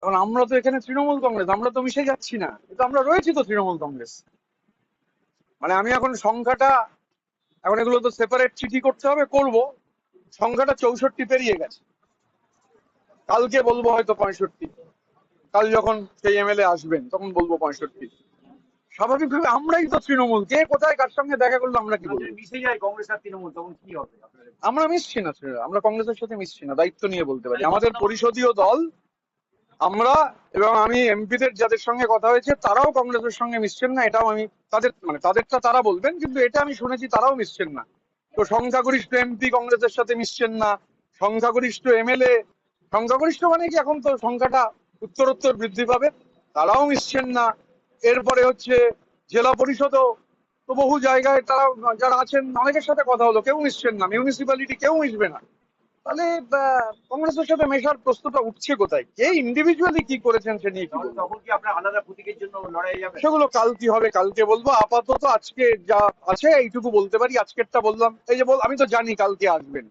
কারণ আমরা তো এখানে তৃণমূল কংগ্রেস, আমরা তো মিশে যাচ্ছি না, কিন্তু আমরা রয়েছি তো তৃণমূল কংগ্রেস। মানে আমি এখন সংখ্যাটা, এখন এগুলো তো সেপারেট চিঠি করতে হবে, করব। সংখ্যাটা 64 পেরিয়ে গেছে, কালকে বলবো হয়তো 65। কাল যখন সেই এমএলএ আসবেন তখন বলবো 65। স্বাভাবিকভাবে আমরাই তো তৃণমূল, কে কোথায় কার সঙ্গে দেখা করলো আমরা কি বলবো? মিশে যায় কংগ্রেস আর তৃণমূল, তখন কি হবে আপনাদের? আমরা মিশছি না, আমরা কংগ্রেসের সাথে মিশছি না, দায়িত্ব নিয়ে বলতে পারি। আমাদের পরিষদীয় দল, আমরা এবং আমি এমপিদের যাদের সঙ্গে কথা হয়েছে তারাও কংগ্রেসের সঙ্গে মিশছেন না, এটাও আমি তাদের, মানে তাদেরটা তারা বলবেন, কিন্তু এটা আমি শুনেছি তারাও মিশছেন না। তো সংখ্যাগরিষ্ঠ এমপি কংগ্রেসের সাথে মিশছেন না, সংখ্যাগরিষ্ঠ এমএলএ, সংখ্যাগরিষ্ঠ মানে কি, এখন তো সংখ্যাটা উত্তরোত্তর বৃদ্ধি পাবে, তারাও মিশছেন না। এরপরে হচ্ছে জেলা পরিষদও তো বহু জায়গায় তারা যারা আছেন অনেকের সাথে কথা হলো, কেউ মিশছেন না, মিউনিসিপ্যালিটি কেউ মিশবে না। তাহলে কংগ্রেসের সাথে মেশার প্রশ্নটা উঠছে কোথায়? কে ইন্ডিভিজুয়ালি কি করেছেন সে নিয়ে কি বলবো? তখন কি আপনার আলাদা প্রতীকের জন্য লড়াই যাবে? সেগুলো কাল কি হবে কালকে বলবো। আপাতত আজকে যা আছে এইটুকু বলতে পারি, আজকেরটা বললাম। এই যে আমি তো জানি কালকে আসবেন,